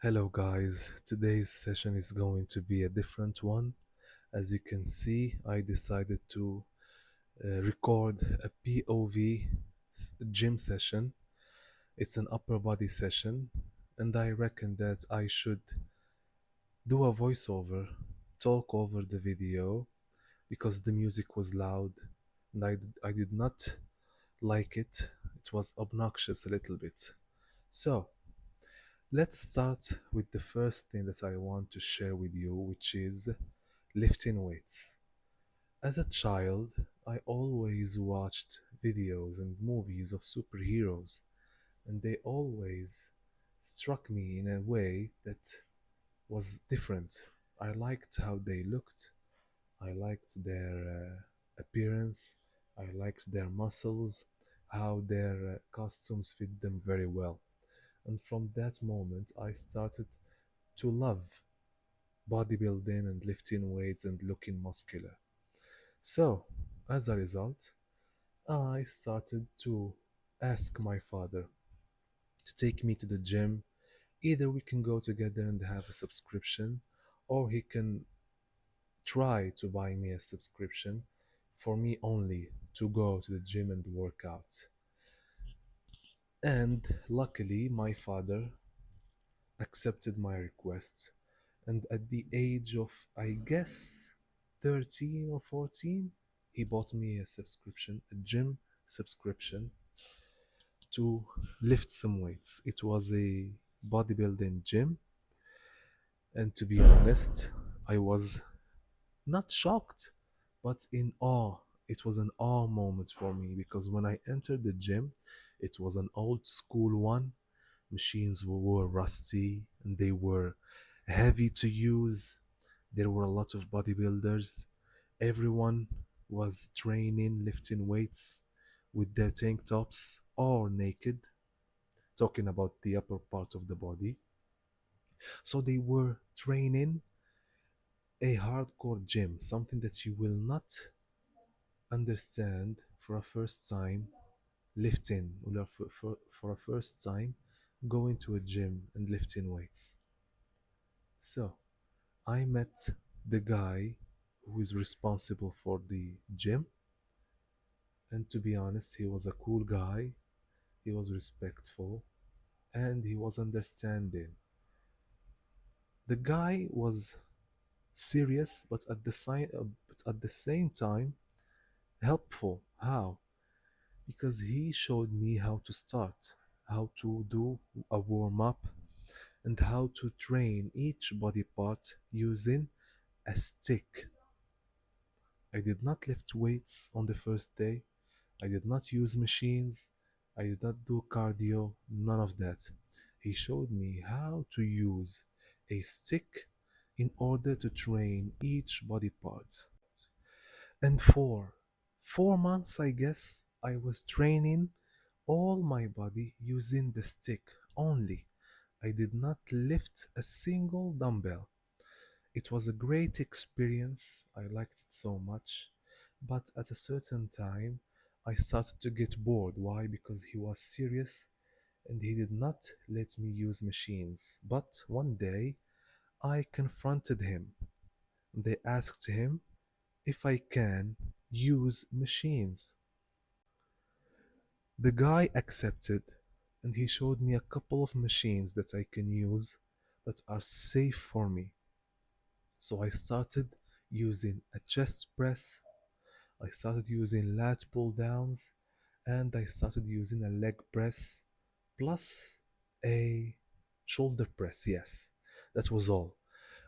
Hello, guys. Today's session is going to be a different one. As you can see, I decided to record a POV gym session. It's an upper body session, and I reckon that I should do a voiceover, talk over the video because the music was loud and I did not like it. It was obnoxious a little bit. So, let's start with the first thing that I want to share with you, which is lifting weights. As a child, I always watched videos and movies of superheroes, and they always struck me in a way that was different. I liked how they looked, I liked their appearance, I liked their muscles, how their costumes fit them very well. And from that moment, I started to love bodybuilding and lifting weights and looking muscular. So, as a result, I started to ask my father to take me to the gym. Either we can go together and have a subscription, or he can try to buy me a subscription for me only to go to the gym and work out. And luckily, my father accepted my request. And at the age of, I guess, 13 or 14, he bought me a subscription, a gym subscription to lift some weights. It was a bodybuilding gym. And to be honest, I was not shocked, but in awe. It was an awe moment for me because when I entered the gym, it was an old school one. Machines were rusty and they were heavy to use. There were a lot of bodybuilders. Everyone was training, lifting weights with their tank tops or naked, talking about the upper part of the body. So they were training a hardcore gym, something that you will not understand for a first time lifting or for a first time going to a gym and lifting weights. So I met the guy who is responsible for the gym, and to be honest, he was a cool guy, he was respectful, and he was understanding. The guy was serious, but at the same time helpful. How? Because he showed me how to start, how to do a warm up, and how to train each body part using a stick. I did not lift weights on the first day. I did not use machines. I did not do cardio, none of that. He showed me how to use a stick in order to train each body part. And for 4 months, I guess, I was training all my body using the stick only. I did not lift a single dumbbell. It was a great experience. I liked it so much. But at a certain time, I started to get bored. Why? Because he was serious and he did not let me use machines. But one day, I confronted him. They asked him if I can use machines. The guy accepted and he showed me a couple of machines that I can use that are safe for me. So I started using a chest press, I started using lat pull downs, and I started using a leg press plus a shoulder press. Yes, that was all.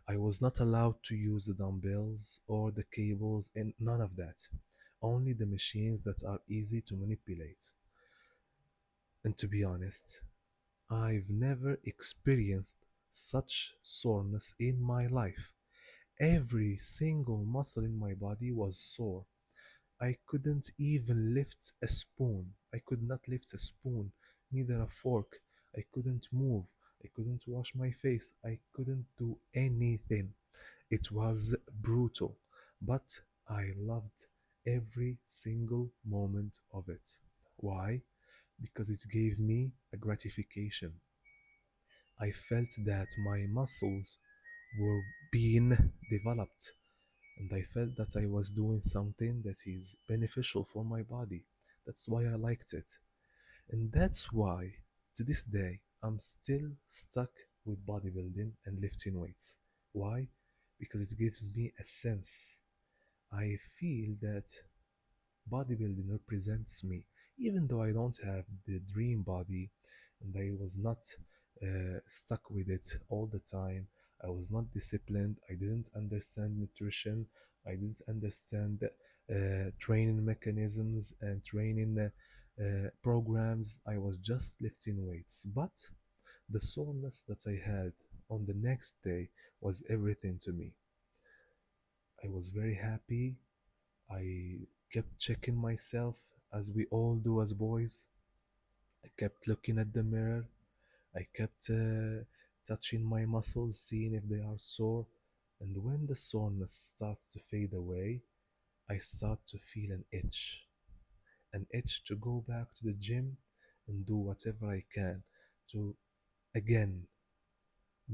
I was not allowed to use the dumbbells or the cables and none of that. Only the machines that are easy to manipulate. And to be honest, I've never experienced such soreness in my life. Every single muscle in my body was sore. I couldn't even lift a spoon. I could not lift a spoon, neither a fork. I couldn't move. I couldn't wash my face. I couldn't do anything. It was brutal, but I loved every single moment of it. Why? Because it gave me a gratification. I felt that my muscles were being developed, and I felt that I was doing something that is beneficial for my body. That's why I liked it. And that's why, to this day, I'm still stuck with bodybuilding and lifting weights. Why? Because it gives me a sense. I feel that bodybuilding represents me, even though I don't have the dream body and I was not stuck with it all the time. I was not disciplined. I didn't understand nutrition. I didn't understand training mechanisms and training programs. I was just lifting weights. But the soreness that I had on the next day was everything to me. I was very happy. I kept checking myself as we all do as boys. I kept looking at the mirror. I kept touching my muscles, seeing if they are sore. And when the soreness starts to fade away, I start to feel an itch to go back to the gym and do whatever I can to again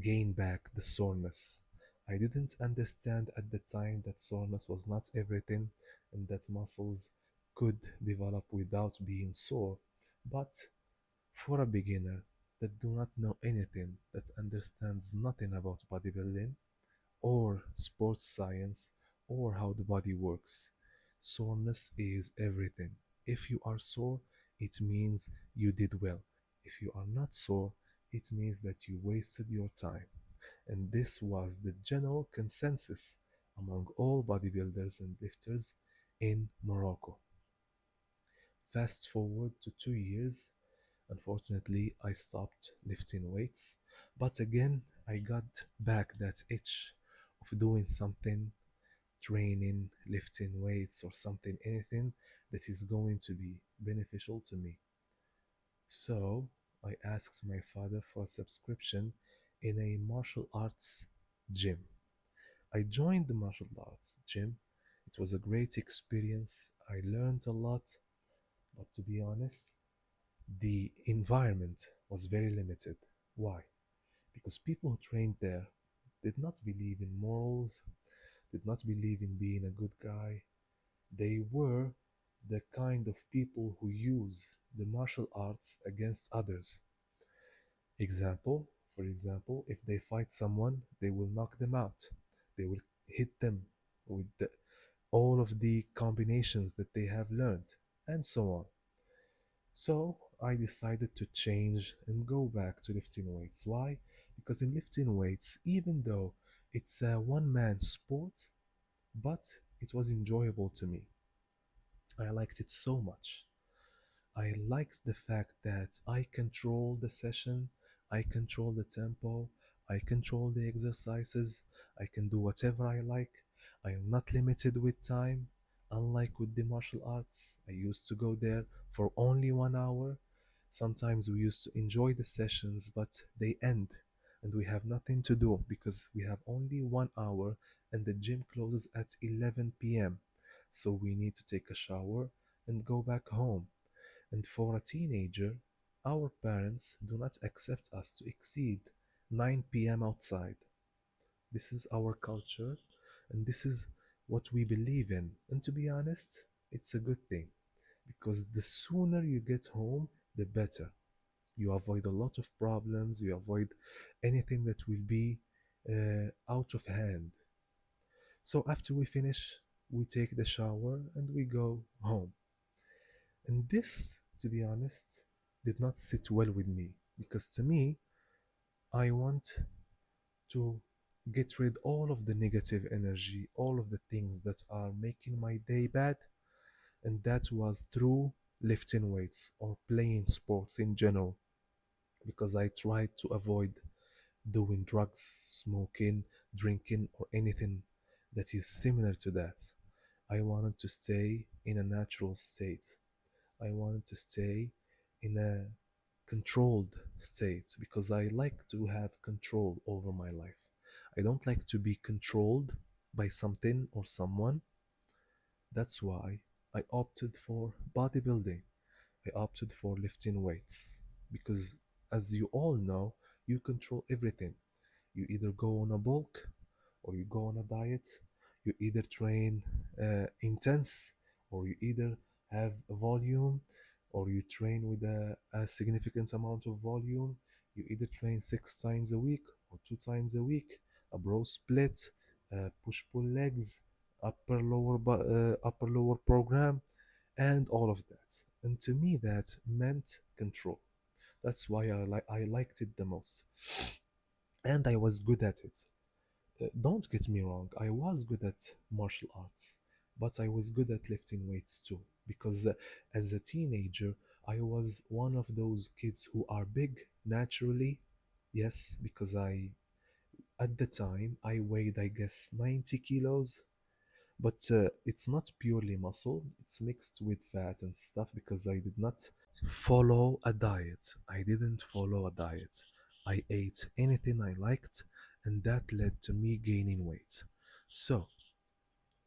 gain back the soreness. I didn't understand at the time that soreness was not everything and that muscles could develop without being sore. But for a beginner that do not know anything, that understands nothing about bodybuilding or sports science or how the body works, soreness is everything. If you are sore, it means you did well. If you are not sore, it means that you wasted your time. And this was the general consensus among all bodybuilders and lifters in Morocco. Fast forward to 2 years, unfortunately, I stopped lifting weights, but again, I got back that itch of doing something, training, lifting weights, or something, anything that is going to be beneficial to me. So I asked my father for a subscription in a martial arts gym. I joined the martial arts gym. It was a great experience. I learned a lot, but to be honest, the environment was very limited. Why? Because people who trained there did not believe in morals, did not believe in being a good guy. They were the kind of people who use the martial arts against others. For example, if they fight someone, they will knock them out. They will hit them with all of the combinations that they have learned, and so on. So I decided to change and go back to lifting weights. Why? Because in lifting weights, even though it's a one man sport, but it was enjoyable to me. I liked it so much. I liked the fact that I control the session, I control the tempo, I control the exercises, I can do whatever I like. I am not limited with time. Unlike with the martial arts, I used to go there for only 1 hour. Sometimes we used to enjoy the sessions, but they end and we have nothing to do because we have only 1 hour and the gym closes at 11 p.m. So we need to take a shower and go back home. And for a teenager, our parents do not accept us to exceed 9 p.m. outside. This is our culture and this is what we believe in. And to be honest, it's a good thing because the sooner you get home, the better. You avoid a lot of problems, you avoid anything that will be out of hand. So after we finish, we take the shower and we go home. And this, to be honest, did not sit well with me because to me, I want to get rid all of the negative energy, all of the things that are making my day bad, and that was through lifting weights or playing sports in general because I tried to avoid doing drugs, smoking, drinking, or anything that is similar to that. I wanted to stay in a natural state. I wanted to stay in a controlled state because I like to have control over my life. I don't like to be controlled by something or someone. That's why I opted for bodybuilding. I opted for lifting weights because, as you all know, You control everything. You either go on a bulk or you go on a diet. You either train intense or you either have a volume or you train with a significant amount of volume. You either train 6 times a week or 2 times a week, a bro split, push pull legs, upper lower program, and all of that. And to me, that meant control. That's why I liked it the most, and I was good at it. Don't get me wrong, I was good at martial arts, but I was good at lifting weights too. Because as a teenager, I was one of those kids who are big naturally. Yes, because at the time, I weighed, I guess, 90 kilos. But it's not purely muscle, it's mixed with fat and stuff because I did not follow a diet. I didn't follow a diet. I ate anything I liked, and that led to me gaining weight. So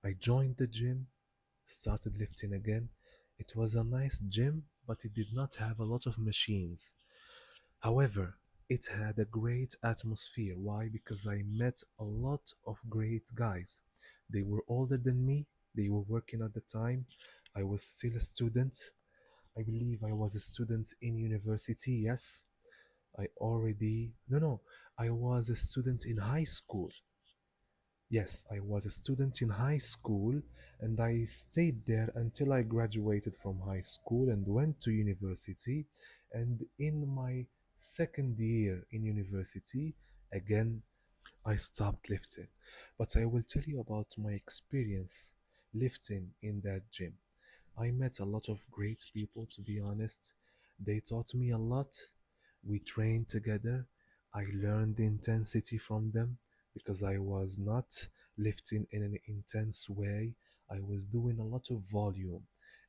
I joined the gym, started lifting again. It was a nice gym, but it did not have a lot of machines. However, it had a great atmosphere. Why? Because I met a lot of great guys. They were older than me, they were working at the time. I was still a student. I believe I was a student in university, yes. No, I was a student in high school. Yes, I was a student in high school and I stayed there until I graduated from high school and went to university. And in my second year in university, again, I stopped lifting. But I will tell you about my experience lifting in that gym. I met a lot of great people, to be honest. They taught me a lot. We trained together. I learned the intensity from them because I was not lifting in an intense way. I was doing a lot of volume.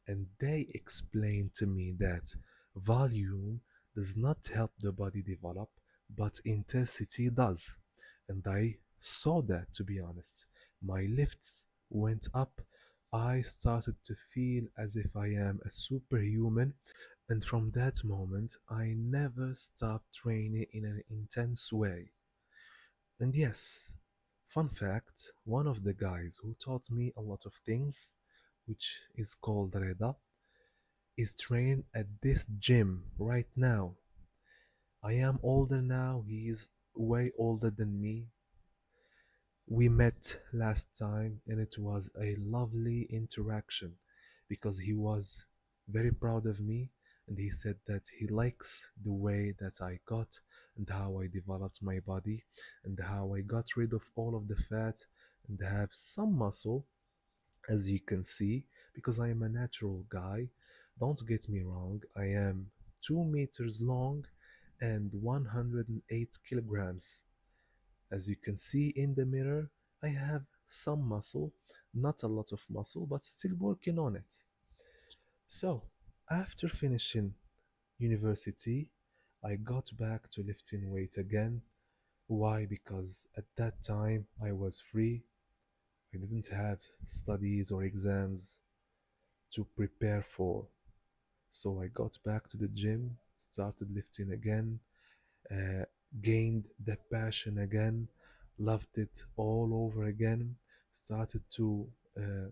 And they explained to me that volume does not help the body develop, but intensity does. And I saw that, to be honest. My lifts went up. I started to feel as if I am a superhuman, and from that moment, I never stopped training in an intense way. And yes, fun fact, one of the guys who taught me a lot of things, which is called Reda, is training at this gym right now. I am older now, he is way older than me. We met last time and it was a lovely interaction because he was very proud of me and he said that he likes the way that I got and how I developed my body and how I got rid of all of the fat and have some muscle, as you can see, because I am a natural guy. Don't get me wrong, I am 2 meters long and 108 kilograms. As you can see in the mirror, I have some muscle, not a lot of muscle, but still working on it. So, after finishing university, I got back to lifting weight again. Why? Because at that time I was free. I didn't have studies or exams to prepare for. So I got back to the gym, started lifting again, uh, gained the passion again, loved it all over again, started to uh,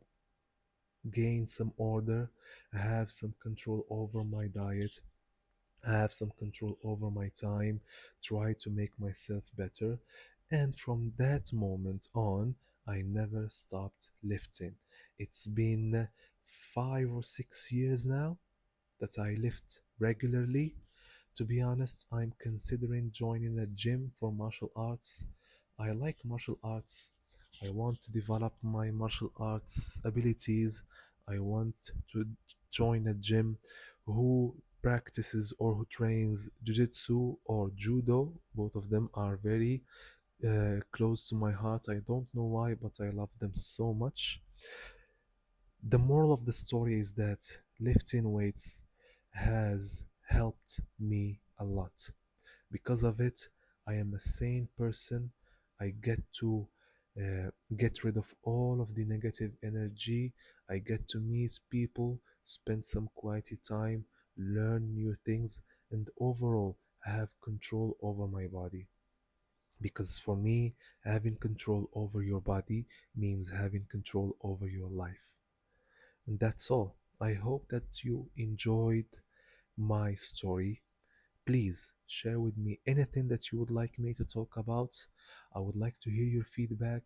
gain some order, have some control over my diet, have some control over my time, try to make myself better. And from that moment on, I never stopped lifting. It's been 5 or 6 years now that I lift regularly. To be honest, I'm considering joining a gym for martial arts. I like martial arts. I want to develop my martial arts abilities. I want to join a gym who practices or who trains jiu-jitsu or judo. Both of them are very close to my heart. I don't know why, but I love them so much. The moral of the story is that lifting weights has helped me a lot. Because of it, I am a sane person. I get to get rid of all of the negative energy. I get to meet people, spend some quality time, learn new things, and overall have control over my body. Because for me, having control over your body means having control over your life. And that's all. I hope that you enjoyed my story. Please share with me anything that you would like me to talk about. I would like to hear your feedback.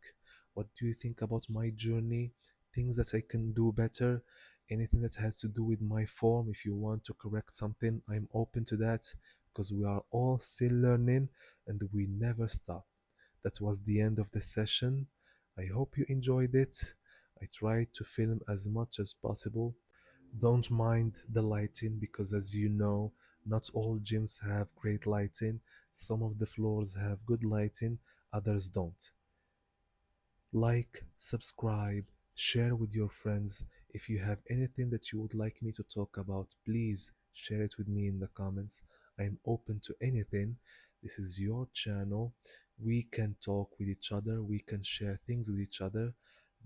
What do you think about my journey? Things that I can do better? Anything that has to do with my form? If you want to correct something, I'm open to that because we are all still learning and we never stop. That was the end of the session. I hope you enjoyed it. I tried to film as much as possible. Don't mind the lighting because, as you know, not all gyms have great lighting. Some of the floors have good lighting, others don't. Like, subscribe, share with your friends. If you have anything that you would like me to talk about, please share it with me in the comments. I'm open to anything. This is your channel. We can talk with each other, we can share things with each other.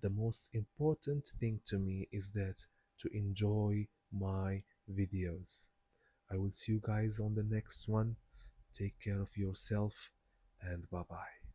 The most important thing to me is that to enjoy my videos. I will see you guys on the next one. Take care of yourself and bye bye.